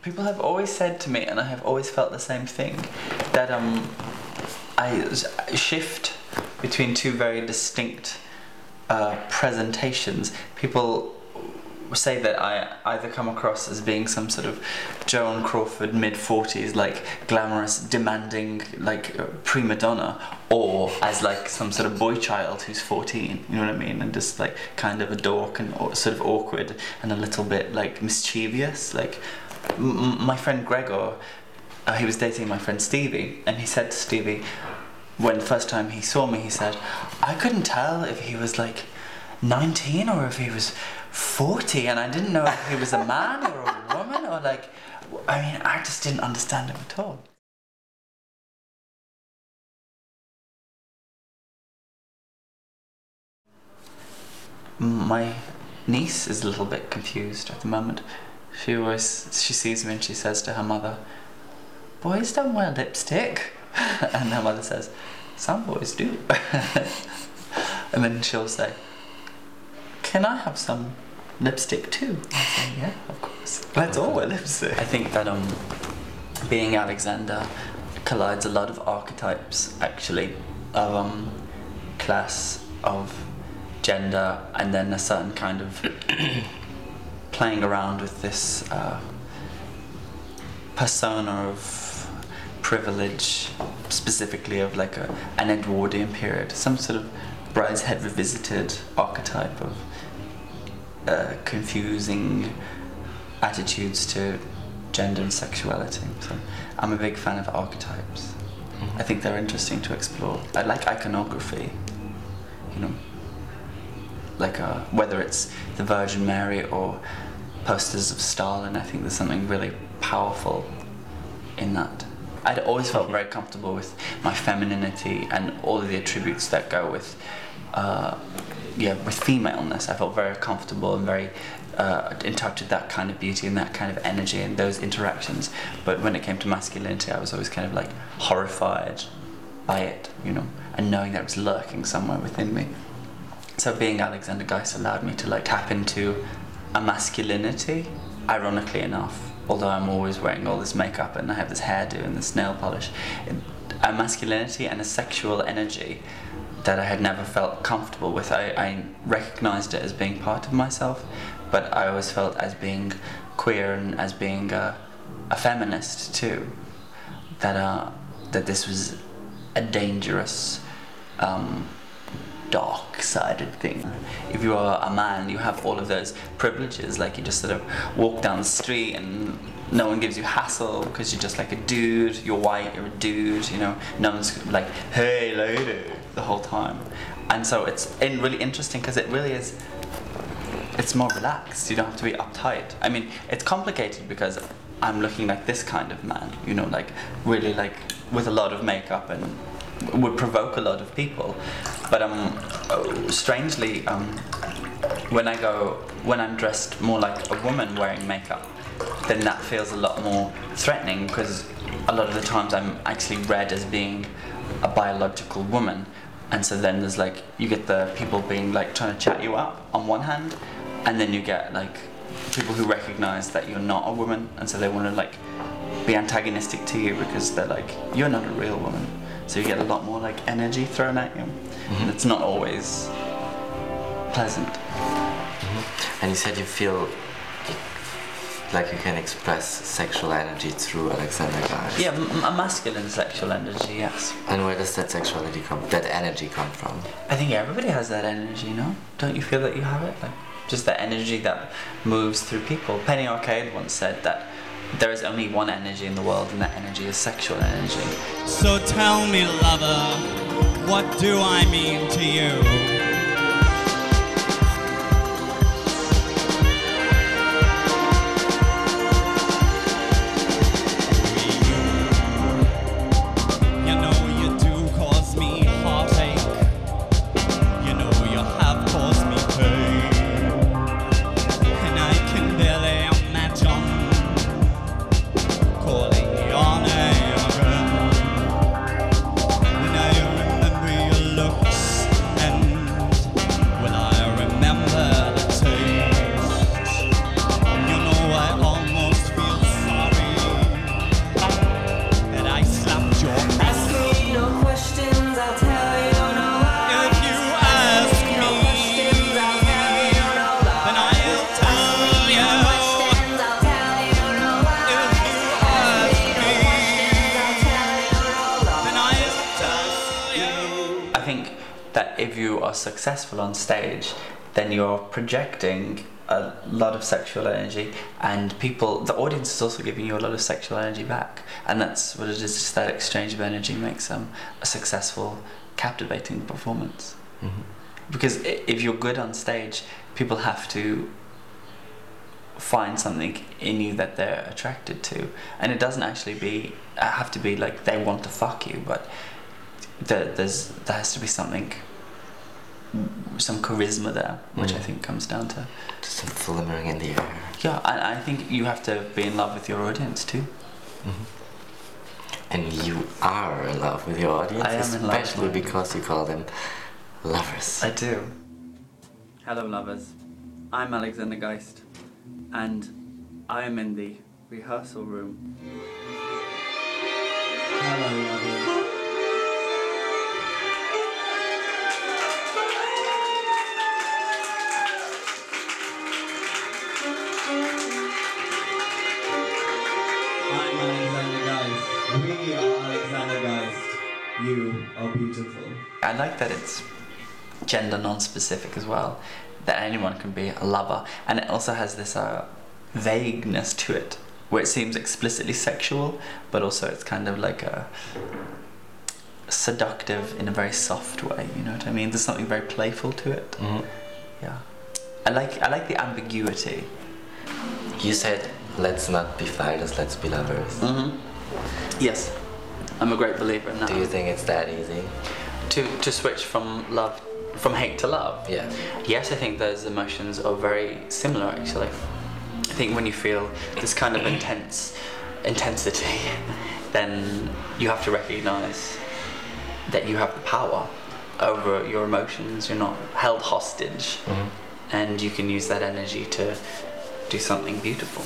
People have always said to me, and I have always felt the same thing, that I shift between two very distinct presentations. People say that I either come across as being some sort of Joan Crawford mid-40s, like glamorous, demanding, like prima donna, or as like some sort of boy child who's 14, you know what I mean, and just like kind of a dork and sort of awkward and a little bit like mischievous. Like my friend Gregor, he was dating my friend Stevie, and he said to Stevie, when the first time he saw me, he said, I couldn't tell if he was like 19 or if he was 40, and I didn't know if he was a man or a woman, or like, I mean, I just didn't understand him at all. My niece is a little bit confused at the moment. She sees me and she says to her mother, boys don't wear lipstick. And her mother says, some boys do. And then she'll say, can I have some lipstick too? I say, yeah, of course. Let's all wear lipstick. I think that being Alexander collides a lot of archetypes, actually, of class, of gender, and then a certain kind of playing around with this persona of privilege, specifically of like an Edwardian period, some sort of Brideshead Revisited archetype of confusing attitudes to gender and sexuality. So I'm a big fan of archetypes. I think they're interesting to explore. I like iconography, you know, like whether it's the Virgin Mary or posters of Stalin. I think there's something really powerful in that. I'd always felt very comfortable with my femininity and all of the attributes that go with with femaleness. I felt very comfortable and very in touch with that kind of beauty and that kind of energy and those interactions. But when it came to masculinity, I was always kind of like horrified by it, you know, and knowing that it was lurking somewhere within me. So being Alexander Geist allowed me to like tap into a masculinity, ironically enough, although I'm always wearing all this makeup and I have this hairdo and this nail polish, a masculinity and a sexual energy that I had never felt comfortable with. I recognized it as being part of myself, but I always felt as being queer and as being a feminist too, that this was a dangerous, dark-sided thing. If you are a man, you have all of those privileges, like you just sort of walk down the street and no one gives you hassle because you're just like a dude, you're white, you're a dude, you know, no one's like, hey lady, the whole time. And so it's really interesting because it really is, it's more relaxed, you don't have to be uptight. I mean, it's complicated because I'm looking like this kind of man, you know, like really like with a lot of makeup and would provoke a lot of people. But strangely, when I'm dressed more like a woman wearing makeup, then that feels a lot more threatening because a lot of the times I'm actually read as being a biological woman. And so then there's like, you get the people being like trying to chat you up on one hand, and then you get like people who recognize that you're not a woman, and so they want to like be antagonistic to you because they're like, you're not a real woman. So you get a lot more like energy thrown at you, and it's not always pleasant. And you said you feel like you can express sexual energy through Alexander Geist. Yeah, a masculine sexual energy, yes. And where does that energy come from? I think everybody has that energy, no? Don't you feel that you have it? Like just that energy that moves through people. Penny Arcade once said that there is only one energy in the world, and that energy is sexual energy. So tell me, lover, what do I mean to you? And are successful on stage, then you're projecting a lot of sexual energy, and the audience is also giving you a lot of sexual energy back, and that's what it is. Just that exchange of energy makes a successful, captivating performance. Mm-hmm. Because if you're good on stage, people have to find something in you that they're attracted to, and it doesn't actually have to be like they want to fuck you, but there has to be something, some charisma there, which I think comes down to just some flimmering in the air. Yeah, I think you have to be in love with your audience too. Mm-hmm. And you are in love with your audience, I am in love, especially because you call them lovers. I do. Hello lovers, I'm Alexander Geist, and I am in the rehearsal room. Hello lovers. I'm Alexander Geist. We are Alexander Geist. You are beautiful. I like that it's gender non-specific as well, that anyone can be a lover, and it also has this vagueness to it, where it seems explicitly sexual, but also it's kind of like a seductive in a very soft way. You know what I mean? There's something very playful to it. Mm-hmm. Yeah, I like the ambiguity. You said, let's not be fighters, let's be lovers. Mm-hmm. Yes, I'm a great believer in that. Do you think it's that easy? To switch from hate to love? Yeah. Yes, I think those emotions are very similar actually. I think when you feel this kind of intensity, then you have to recognize that you have the power over your emotions. You're not held hostage, and you can use that energy to do something beautiful.